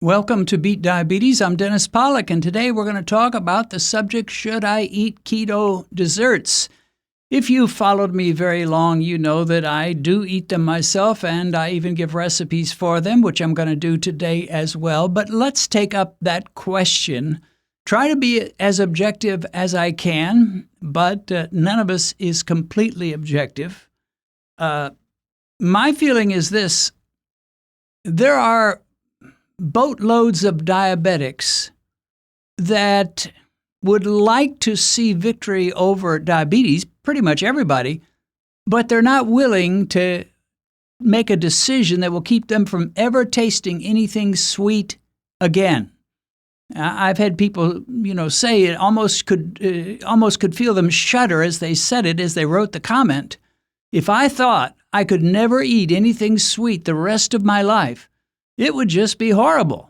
Welcome to Beat Diabetes. I'm Dennis Pollock, and today we're going to talk about the subject, should I eat keto desserts? If you've followed me very long, you know that I do eat them myself, and I even give recipes for them, which I'm going to do today as well. But let's take up that question. Try to be as objective as I can, but none of us is completely objective. My feeling is this. There are boatloads of diabetics that would like to see victory over diabetes, pretty much everybody, but they're not willing to make a decision that will keep them from ever tasting anything sweet again. I've had people, say it almost could feel them shudder as they said it, as they wrote the comment. If I thought I could never eat anything sweet the rest of my life, it would just be horrible.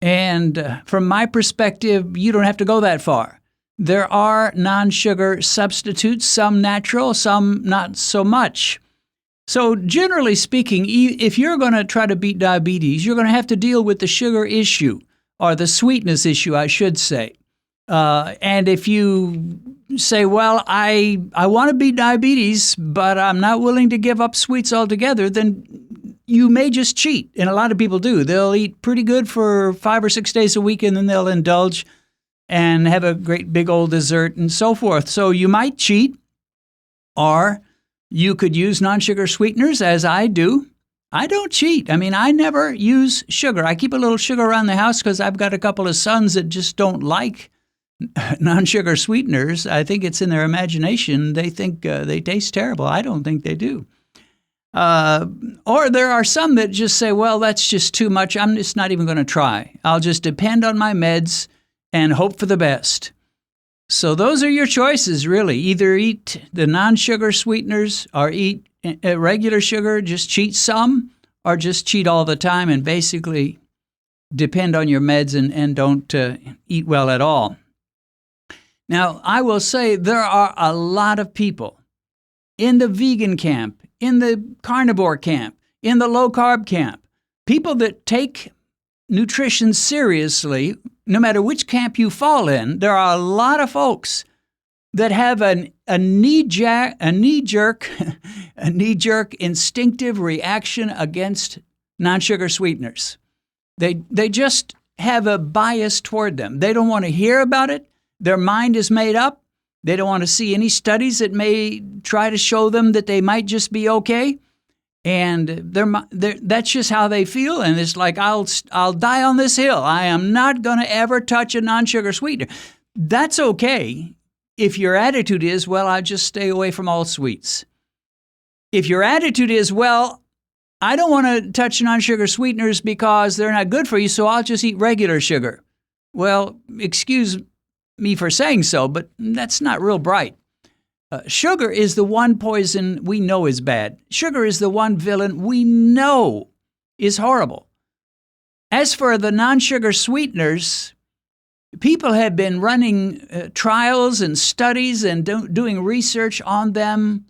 And from my perspective, you don't have to go that far. There are non-sugar substitutes, some natural, some not so much. So generally speaking, if you're going to try to beat diabetes, you're going to have to deal with the sugar issue, or the sweetness issue, I should say. And if you say, well, I want to beat diabetes, but I'm not willing to give up sweets altogether, then you may just cheat, and a lot of people do. They'll eat pretty good for 5 or 6 days a week, and then they'll indulge and have a great big old dessert and so forth. So you might cheat, or you could use non-sugar sweeteners, as I do. I don't cheat. I never use sugar. I keep a little sugar around the house because I've got a couple of sons that just don't like non-sugar sweeteners. I think it's in their imagination. They think they taste terrible. I don't think they do. Or there are some that just say, well, that's just too much. I'm just not even going to try. I'll just depend on my meds and hope for the best. So those are your choices, really. Either eat the non-sugar sweeteners or eat regular sugar, just cheat some, or just cheat all the time and basically depend on your meds and don't eat well at all. Now, I will say there are a lot of people in the vegan camp, in the carnivore camp, in the low-carb camp, people that take nutrition seriously, no matter which camp you fall in. There are a lot of folks that have a knee-jerk instinctive reaction against non-sugar sweeteners. They just have a bias toward them. They don't want to hear about it. Their mind is made up. They don't want to see any studies that may try to show them that they might just be okay. And that's just how they feel. And it's like, I'll die on this hill. I am not going to ever touch a non-sugar sweetener. That's okay if your attitude is, well, I'll just stay away from all sweets. If your attitude is, well, I don't want to touch non-sugar sweeteners because they're not good for you, so I'll just eat regular sugar. Well, excuse me for saying so, but that's not real bright. Sugar is the one poison we know is bad. Sugar is the one villain we know is horrible. As for the non-sugar sweeteners, people have been running trials and studies and doing research on them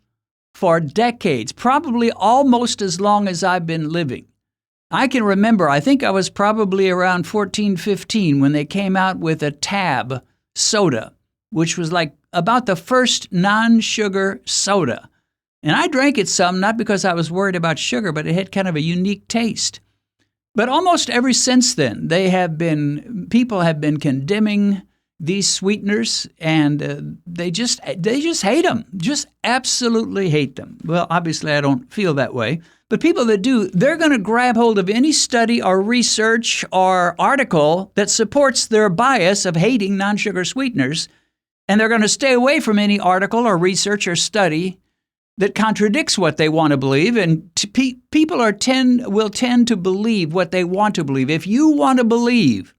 for decades, probably almost as long as I've been living. I can remember, I think I was probably around 14, 15 when they came out with a Tab soda, which was like about the first non-sugar soda. And I drank it some, not because I was worried about sugar, but it had kind of a unique taste. But almost ever since then, people have been condemning these sweeteners, and they just hate them, just absolutely hate them. Well, obviously I don't feel that way, but people that do, they're going to grab hold of any study or research or article that supports their bias of hating non-sugar sweeteners, and they're going to stay away from any article or research or study that contradicts what they want to believe, and people will tend to believe what they want to believe. If you want to believe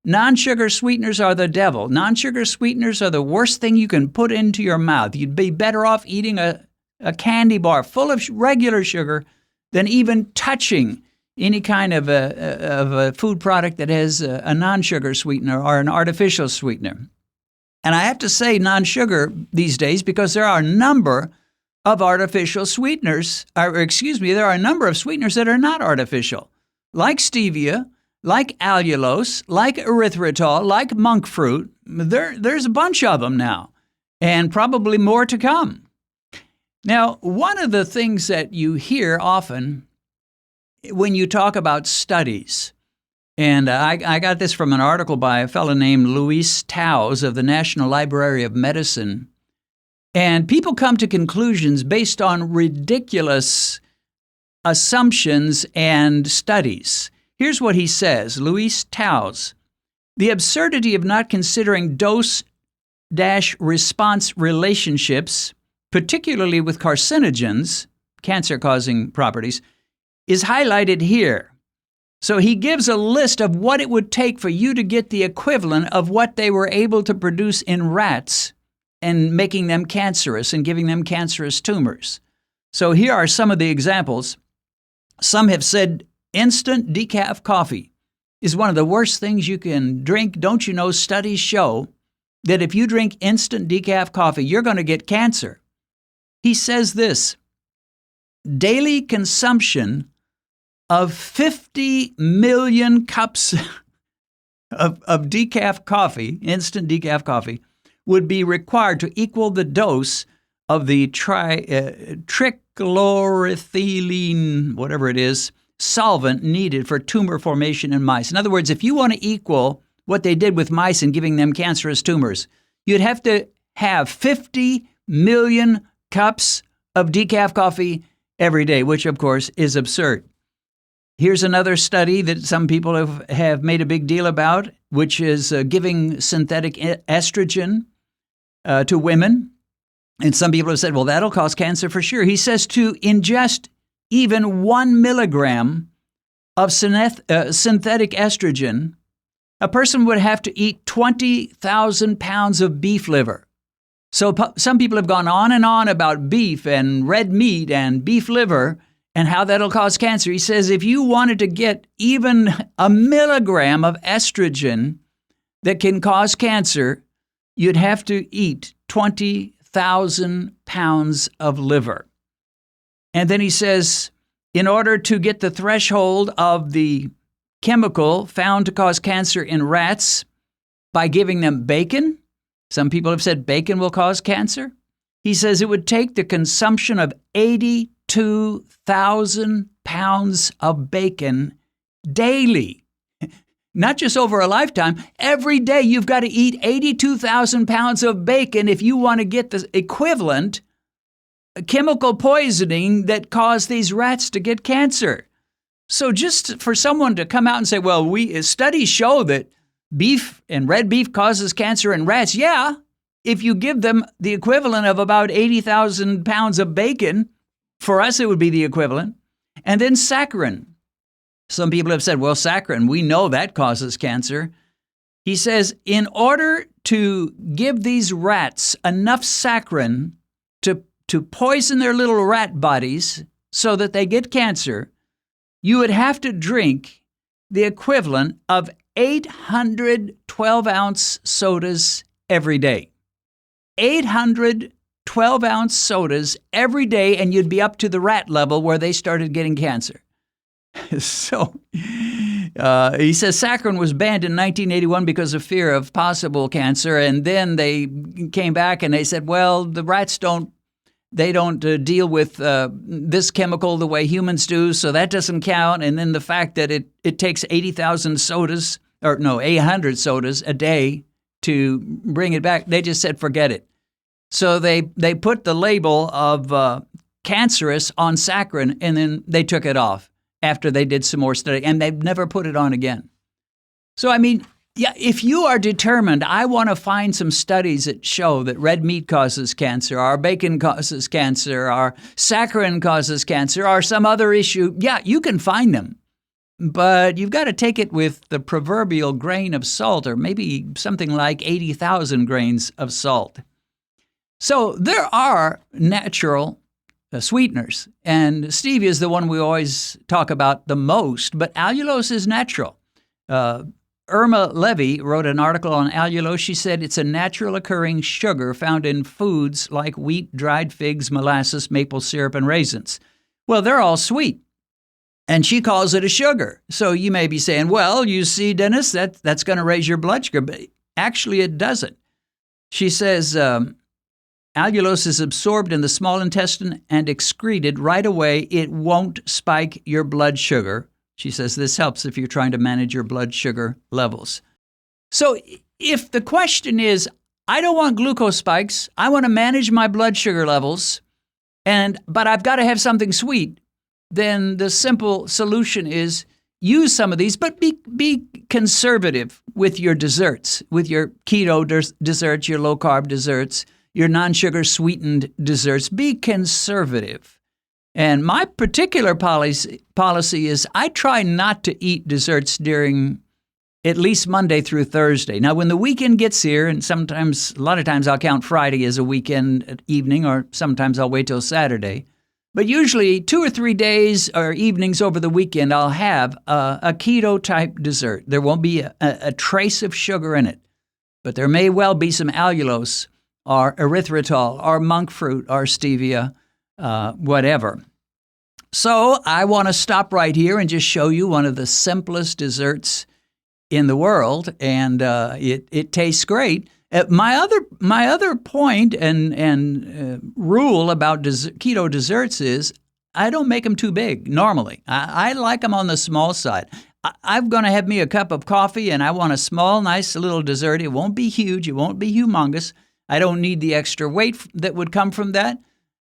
non-sugar sweeteners are the devil, non-sugar sweeteners are the worst thing you can put into your mouth, you'd be better off eating a candy bar full of regular sugar than even touching any kind of a food product that has a non-sugar sweetener or an artificial sweetener. And I have to say non-sugar these days because there are a number of artificial sweeteners, there are a number of sweeteners that are not artificial, like stevia, like allulose, like erythritol, like monk fruit. There's a bunch of them now, and probably more to come. Now, one of the things that you hear often when you talk about studies, and I got this from an article by a fellow named Luis Taus of the National Library of Medicine, and people come to conclusions based on ridiculous assumptions and studies. Here's what he says, Luis Taus: the absurdity of not considering dose-response relationships, particularly with carcinogens, cancer-causing properties, is highlighted here. So he gives a list of what it would take for you to get the equivalent of what they were able to produce in rats and making them cancerous and giving them cancerous tumors. So here are some of the examples. Some have said instant decaf coffee is one of the worst things you can drink. Don't you know studies show that if you drink instant decaf coffee, you're going to get cancer? He says this: daily consumption of 50 million cups of decaf coffee, instant decaf coffee, would be required to equal the dose of the trichloroethylene, whatever it is, solvent needed for tumor formation in mice. In other words, if you want to equal what they did with mice in giving them cancerous tumors, you'd have to have 50 million cups of decaf coffee every day, which of course is absurd. Here's another study that some people have made a big deal about, which is giving synthetic estrogen to women. And some people have said, well, that'll cause cancer for sure. He says to ingest even 1 milligram of synthetic estrogen, a person would have to eat 20,000 pounds of beef liver. So some people have gone on and on about beef and red meat and beef liver and how that'll cause cancer. He says if you wanted to get even a milligram of estrogen that can cause cancer, you'd have to eat 20,000 pounds of liver. And then he says, in order to get the threshold of the chemical found to cause cancer in rats by giving them bacon, some people have said bacon will cause cancer. He says it would take the consumption of 82,000 pounds of bacon daily. Not just over a lifetime. Every day you've got to eat 82,000 pounds of bacon if you want to get the equivalent chemical poisoning that caused these rats to get cancer. So just for someone to come out and say, well, studies show that beef and red beef causes cancer in rats. Yeah, if you give them the equivalent of about 80,000 pounds of bacon, for us it would be the equivalent. And then saccharin. Some people have said, well, saccharin, we know that causes cancer. He says, in order to give these rats enough saccharin to poison their little rat bodies so that they get cancer, you would have to drink the equivalent of 800 12-ounce sodas every day. 800 12-ounce sodas every day, and you'd be up to the rat level where they started getting cancer. So he says saccharin was banned in 1981 because of fear of possible cancer, and then they came back and they said, well, the rats don't deal with this chemical the way humans do, so that doesn't count. And then the fact that it takes 800 sodas a day to bring it back, they just said, forget it. So they put the label of cancerous on saccharin, and then they took it off after they did some more study, and they've never put it on again. So, I mean, yeah, if you are determined, I want to find some studies that show that red meat causes cancer, or bacon causes cancer, or saccharin causes cancer, or some other issue, yeah, you can find them. But you've got to take it with the proverbial grain of salt, or maybe something like 80,000 grains of salt. So there are natural sweeteners, and stevia is the one we always talk about the most, but allulose is natural. Irma Levy wrote an article on allulose. She said it's a natural occurring sugar found in foods like wheat, dried figs, molasses, maple syrup, and raisins. Well, they're all sweet. And she calls it a sugar. So you may be saying, well, you see, Dennis, that's going to raise your blood sugar. But actually, it doesn't. She says allulose is absorbed in the small intestine and excreted right away. It won't spike your blood sugar. She says this helps if you're trying to manage your blood sugar levels. So if the question is, I don't want glucose spikes, I want to manage my blood sugar levels, but I've got to have something sweet, then the simple solution is use some of these, but be conservative with your desserts, with your keto desserts, your low-carb desserts, your non-sugar sweetened desserts. Be conservative. And my particular policy is I try not to eat desserts during at least Monday through Thursday. Now, when the weekend gets here, and a lot of times I'll count Friday as a weekend evening, or sometimes I'll wait till Saturday. But usually 2 or 3 days or evenings over the weekend, I'll have a keto-type dessert. There won't be a trace of sugar in it, but there may well be some allulose or erythritol or monk fruit or stevia, whatever. So I want to stop right here and just show you one of the simplest desserts in the world, and it tastes great. My other point and rule about keto desserts is I don't make them too big normally. I like them on the small side. I'm going to have me a cup of coffee, and I want a small, nice little dessert. It won't be huge. It won't be humongous. I don't need the extra weight that would come from that.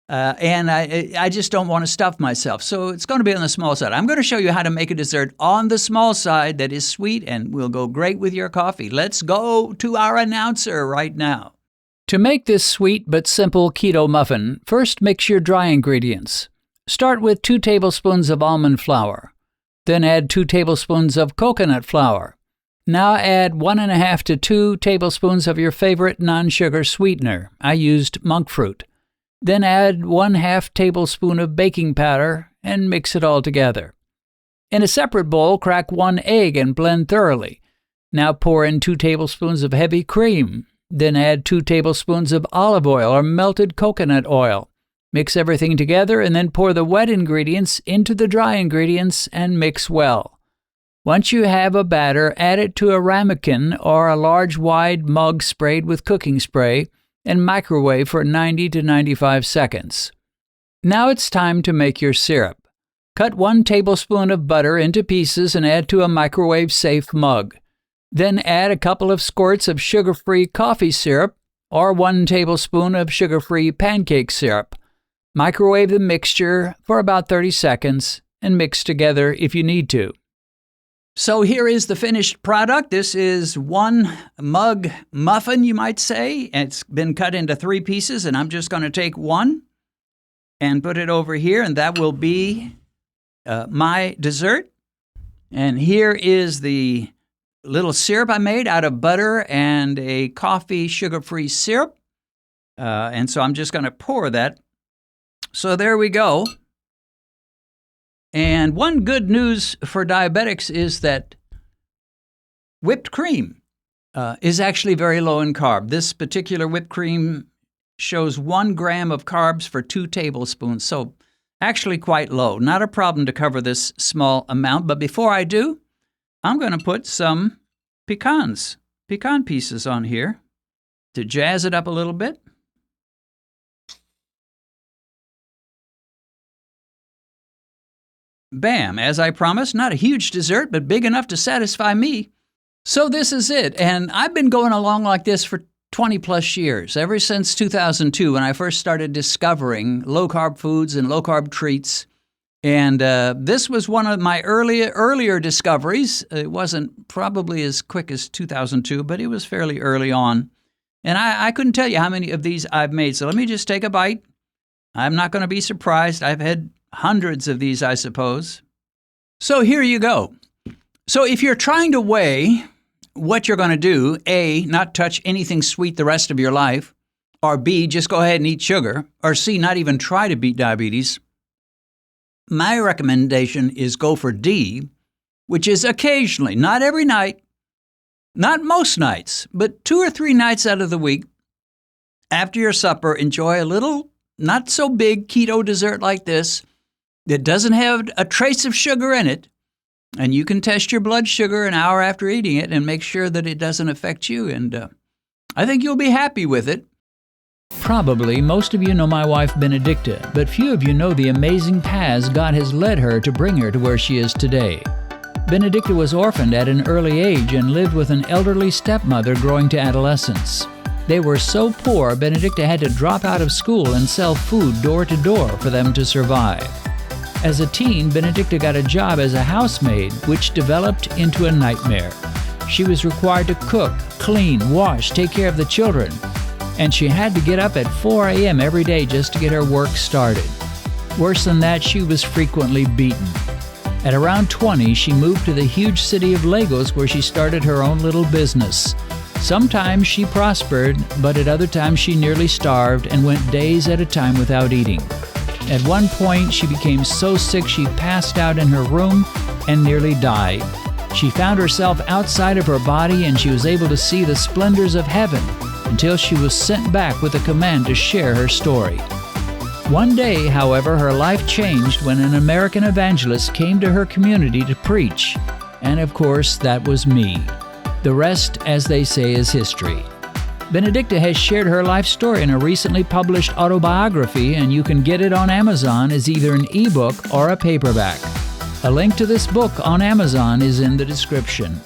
And I just don't want to stuff myself. So it's going to be on the small side. I'm going to show you how to make a dessert on the small side that is sweet and will go great with your coffee. Let's go to our announcer right now. To make this sweet but simple keto muffin, first mix your dry ingredients. Start with 2 tablespoons of almond flour. Then add 2 tablespoons of coconut flour. Now add 1.5 to 2 tablespoons of your favorite non-sugar sweetener. I used monk fruit. Then add 1/2 tablespoon of baking powder and mix it all together. In a separate bowl, crack 1 egg and blend thoroughly. Now pour in 2 tablespoons of heavy cream. Then add 2 tablespoons of olive oil or melted coconut oil. Mix everything together and then pour the wet ingredients into the dry ingredients and mix well. Once you have a batter, add it to a ramekin or a large wide mug sprayed with cooking spray and microwave for 90 to 95 seconds. Now it's time to make your syrup. Cut 1 tablespoon of butter into pieces and add to a microwave-safe mug. Then add a couple of squirts of sugar-free coffee syrup or 1 tablespoon of sugar-free pancake syrup. Microwave the mixture for about 30 seconds and mix together if you need to. So here is the finished product. This is 1 mug muffin, you might say. It's been cut into 3 pieces, and I'm just going to take 1 and put it over here, and that will be my dessert. And here is the little syrup I made out of butter and a coffee sugar-free syrup. And so I'm just going to pour that. So there we go. And one good news for diabetics is that whipped cream is actually very low in carb. This particular whipped cream shows 1 gram of carbs for 2 tablespoons, so actually quite low. Not a problem to cover this small amount, but before I do, I'm going to put some pecan pieces on here to jazz it up a little bit. Bam, as I promised, not a huge dessert, but big enough to satisfy me. So this is it, and I've been going along like this for 20 plus years, ever since 2002 when I first started discovering low-carb foods and low-carb treats. And this was one of my earlier discoveries. It wasn't probably as quick as 2002, but it was fairly early on. And I couldn't tell you how many of these I've made, so let me just take a bite. I'm not going to be surprised. I've had hundreds of these, I suppose. So here you go. So if you're trying to weigh what you're going to do, A, not touch anything sweet the rest of your life, or B, just go ahead and eat sugar, or C, not even try to beat diabetes, my recommendation is go for D, which is occasionally, not every night, not most nights, but 2 or 3 nights out of the week, after your supper, enjoy a little not so big keto dessert like this, that doesn't have a trace of sugar in it, and you can test your blood sugar an hour after eating it and make sure that it doesn't affect you, and I think you'll be happy with it. Probably most of you know my wife Benedicta, but few of you know the amazing paths God has led her to bring her to where she is today. Benedicta was orphaned at an early age and lived with an elderly stepmother growing to adolescence. They were so poor, Benedicta had to drop out of school and sell food door to door for them to survive. As a teen, Benedicta got a job as a housemaid, which developed into a nightmare. She was required to cook, clean, wash, take care of the children, and she had to get up at 4 a.m. every day just to get her work started. Worse than that, she was frequently beaten. At around 20, she moved to the huge city of Lagos where she started her own little business. Sometimes she prospered, but at other times she nearly starved and went days at a time without eating. At one point, she became so sick she passed out in her room and nearly died. She found herself outside of her body and she was able to see the splendors of heaven until she was sent back with a command to share her story. One day, however, her life changed when an American evangelist came to her community to preach. And of course, that was me. The rest, as they say, is history. Benedicta has shared her life story in a recently published autobiography, and you can get it on Amazon as either an ebook or a paperback. A link to this book on Amazon is in the description.